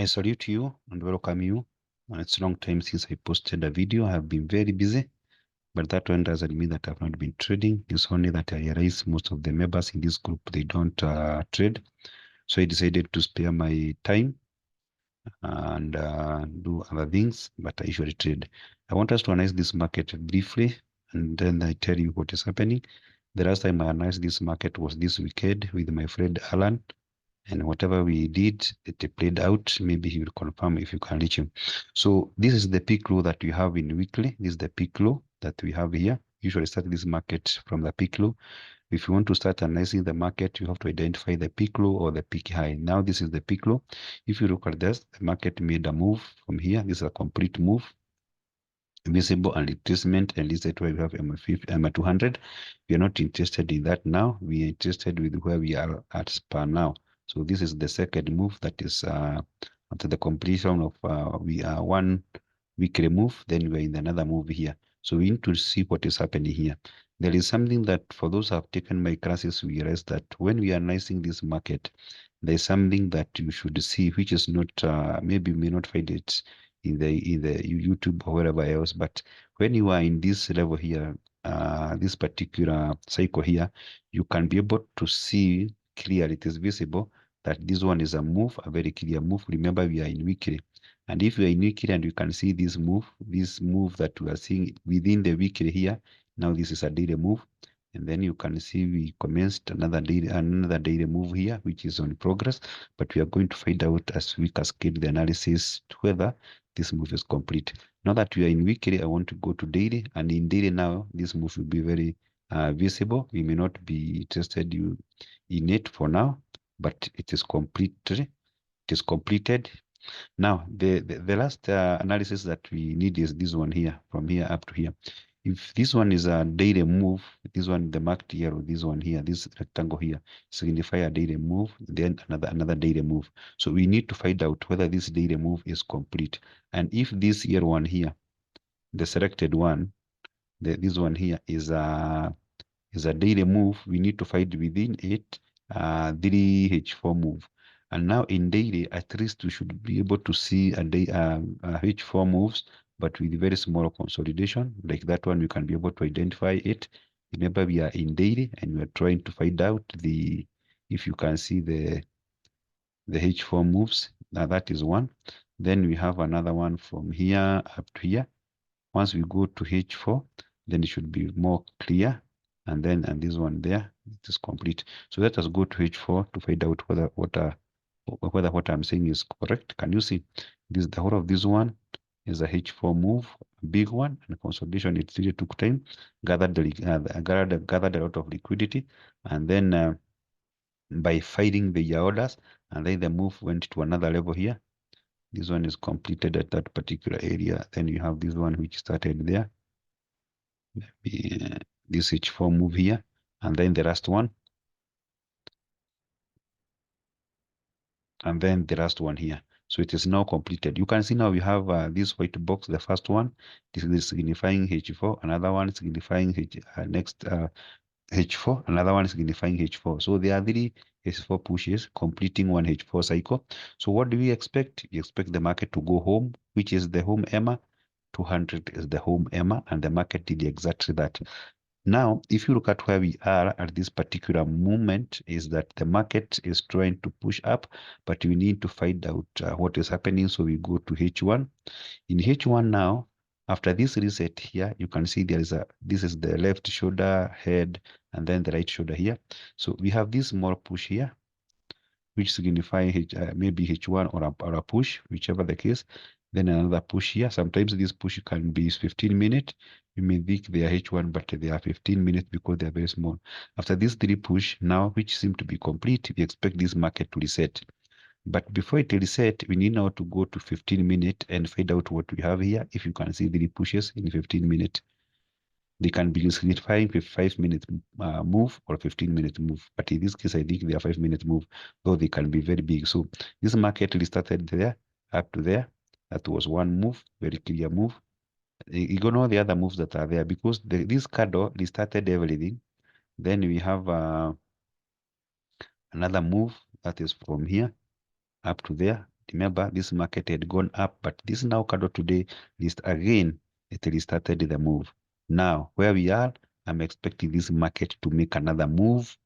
I salute you and welcome you. It's a long time since I posted a video. I have been very busy, but that one doesn't mean that I've not been trading. It's only that I realize most of the members in this group, they don't trade. So I decided to spare my time and do other things, but I usually trade. I want us to analyze this market briefly, and then I tell you what is happening. The last time I analyzed this market was this weekend with my friend Alan. And whatever we did, it played out. Maybe he will confirm if you can reach him. So this is the peak low that we have in weekly. This is the peak low that we have here. Usually start this market from the peak low. If you want to start analyzing the market, you have to identify the peak low or the peak high. Now this is the peak low. If you look at this, the market made a move from here. This is a complete move, visible and retracement, and this is where we have MA200. We are not interested in that now. We are interested with where we are at per now. So this is the second move that is after the completion of we are one weekly move, then we are in another move here. So we need to see what is happening here. There is something that for those who have taken my classes, we realize that when we are analyzing this market, there is something that you should see, which is not maybe you may not find it in the YouTube or wherever else. But when you are in this level here, this particular cycle here, you can be able to see clearly. It is visible that this one is a move, a very clear move. Remember, we are in weekly. And if you are in weekly and you can see this move that we are seeing within the weekly here, now this is a daily move. And then you can see we commenced another daily move here, which is on progress. But we are going to find out as we cascade the analysis whether this move is complete. Now that we are in weekly, I want to go to daily, and in daily now, this move will be very visible. We may not be interested in it for now, but it is completed. It is completed. Now, the last analysis that we need is this one here, from here up to here. If this one is a daily move, this one, the marked yellow, this one here, this rectangle here, signify a daily move, then another daily move. So we need to find out whether this daily move is complete. And if this yellow one here, the selected one, this one here is a daily move, we need to find within it 3H4 move. And now in daily, at least we should be able to see a H4 moves, but with very small consolidation. Like that one, we can be able to identify it. Remember, we are in daily and we are trying to find out if you can see the H4 moves. Now that is one. Then we have another one from here up to here. Once we go to H4, then it should be more clear. And this one there, it is complete. So let us go to H4 to find out whether what I'm saying is correct. Can you see this? The whole of this one is a H4 move, a big one, and consolidation. It really took time, gathered a lot of liquidity, and then by fighting the orders, and then the move went to another level here. This one is completed at that particular area. Then you have this one which started there. This H4 move here, and then the last one, and then the last one here. So it is now completed. You can see now we have this white box. The first one, this is signifying H4. Another one signifying H4. Another one signifying H4. So there are 3 H4 pushes completing one H4 cycle. So what do we expect? We expect the market to go home, which is the home EMA. 200 is the home EMA, and the market did exactly that. Now, if you look at where we are at this particular moment, is that the market is trying to push up, but we need to find out what is happening. So we go to H1. In H1 now, after this reset here, you can see this is the left shoulder, head, and then the right shoulder here. So we have this small push here, which signify maybe H1 or a push, whichever the case. Then another push here. Sometimes this push can be 15 minutes. You may think they are H1, but they are 15 minutes because they are very small. After this 3 push now, which seem to be complete, we expect this market to reset. But before it reset, we need now to go to 15 minutes and find out what we have here. If you can see 3 pushes in 15 minutes, they can be signifying 5-minute move or 15-minute move. But in this case, I think they are 5-minute move, though they can be very big. So this market restarted there up to there. That was one move, very clear move. You don't know the other moves that are there because this candle restarted everything. Then we have another move that is from here up to there. Remember, this market had gone up, but this now candle today list again, it restarted the move. Now, where we are, I'm expecting this market to make another move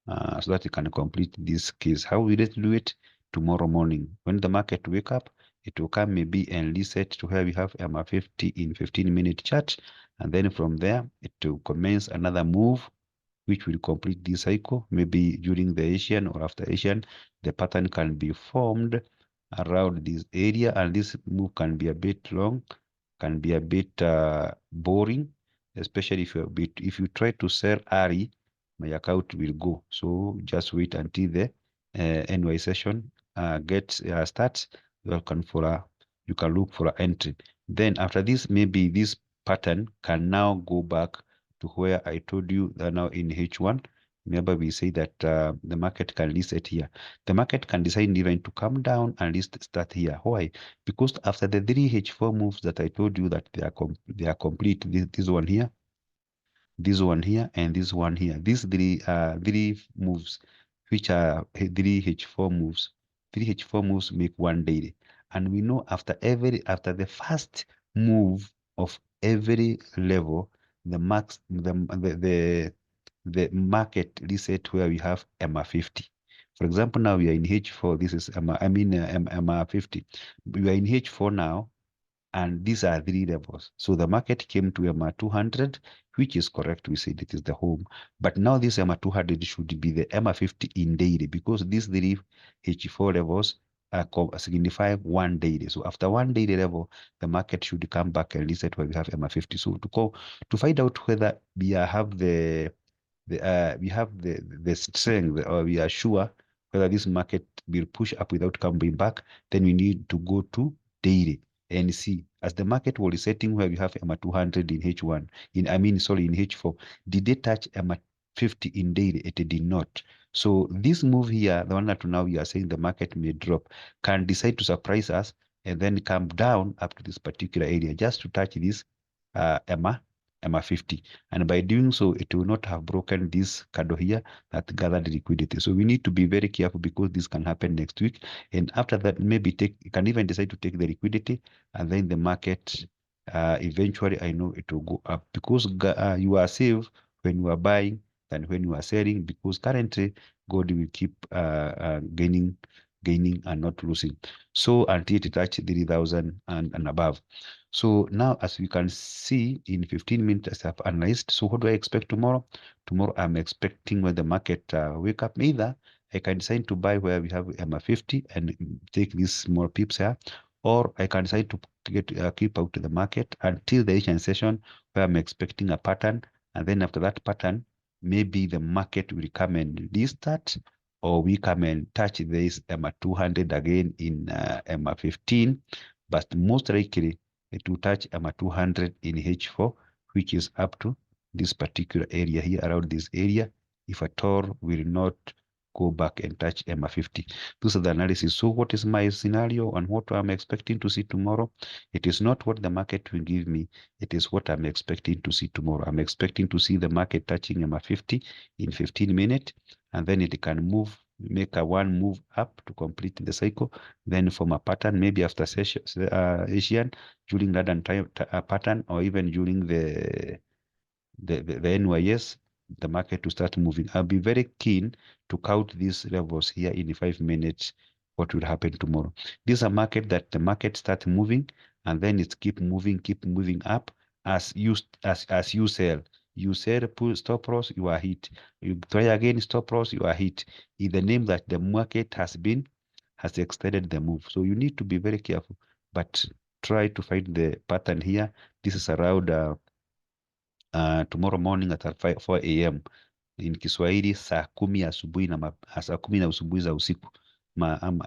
so that you can complete this case. How will it do it? Tomorrow morning. When the market wake up, it will come maybe and reset to where we have MA50 in 15-minute chart. And then from there, it will commence another move which will complete this cycle. Maybe during the Asian or after Asian, the pattern can be formed around this area, and this move can be a bit long, can be a bit boring, especially if you try to sell early, my account will go. So just wait until the NY session starts. You can look for an entry. Then after this, maybe this pattern can now go back to where I told you that now in H1. Remember, we say that the market can reset here. The market can decide even to come down and start here. Why? Because after the three H4 moves that I told you that they are complete, this one here, this one here, and this one here. These three moves, which are three H4 moves. Three H4 moves make one daily. And we know after the first move of every level, the max the market reset where we have MA50. For example, now we are in H4. This is MA50. We are in H4 now, and these are three levels. So the market came to MA200, which is correct. We said it is the home. But now this MA200 should be the MA50 in daily, because these three H4 levels signify one daily. So after one daily level, the market should come back and reset where we have MA50. So to find out whether we have the strength, or we are sure whether this market will push up without coming back, then we need to go to daily and see, as the market was resetting where we have MA200 in H1, in H4, did they touch MA50 in daily? It did not. So this move here, the one that now we are saying the market may drop, can decide to surprise us and then come down up to this particular area just to touch this MA50. And by doing so, it will not have broken this candle here that gathered liquidity. So we need to be very careful, because this can happen next week. And after that, maybe you can even decide to take the liquidity, and then the market eventually, I know it will go up, because you are safe when you are buying than when you are selling, because currently gold will keep gaining and not losing. So until it touches 3,000 and above. So now, as we can see in 15 minutes, I have analyzed. So what do I expect tomorrow? Tomorrow, I'm expecting when the market wake up, either I can decide to buy where we have MA50 and take these small pips here, or I can decide to keep out to the market until the Asian session, where I'm expecting a pattern. And then after that pattern, maybe the market will come and restart, or we come and touch this MA200 again in MA15. But most likely, it will touch MA200 in H4, which is up to this particular area here, around this area, if at all will not go back and touch MA50. This is the analysis. So what is my scenario and what I'm expecting to see tomorrow? It is not what the market will give me. It is what I'm expecting to see tomorrow. I'm expecting to see the market touching MA50 in 15 minutes, and then it can make a one move up to complete the cycle, then form a pattern, maybe after Asian, during that entire pattern, or even during the NYS, the market to start moving. I'll be very keen to count these levels here in 5 minutes, what will happen tomorrow. This is a market that the market start moving, and then it keep moving up as you sell. You sell, pull stop loss, you are hit. You try again, stop loss, you are hit. In the name that the market has extended the move. So you need to be very careful, but try to find the pattern here. This is around tomorrow morning at 4 a.m. in Kiswahili, saa kumi asubuhi saa kumi na asubuhi za usiku,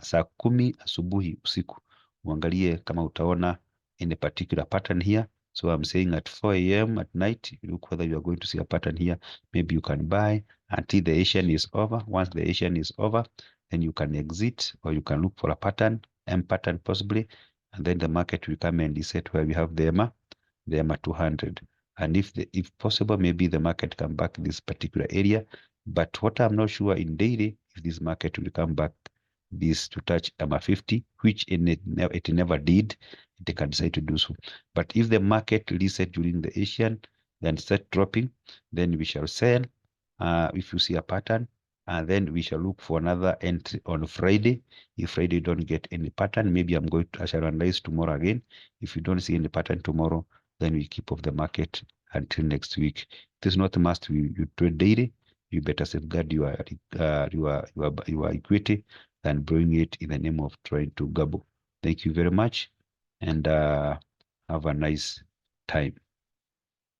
saa kumi asubuhi usiku. Uangalie kama utaona any particular pattern here. So I'm saying at 4 a.m. at night, look whether you are going to see a pattern here. Maybe you can buy until the Asian is over. Once the Asian is over, then you can exit, or you can look for a pattern, M pattern possibly, and then the market will come and reset where we have the MA200. And if possible, maybe the market come back this particular area. But what I'm not sure in daily, if this market will come back this to touch AMA 50, which it never did. It can decide to do so. But if the market reset during the Asian, then start dropping, then we shall sell. If you see a pattern, and then we shall look for another entry on Friday. If Friday don't get any pattern, maybe I shall analyze tomorrow again. If you don't see any pattern tomorrow, then we keep off the market until next week. It is not a must you trade daily. You better safeguard your equity than borrowing it in the name of trying to gobble. Thank you very much, and have a nice time.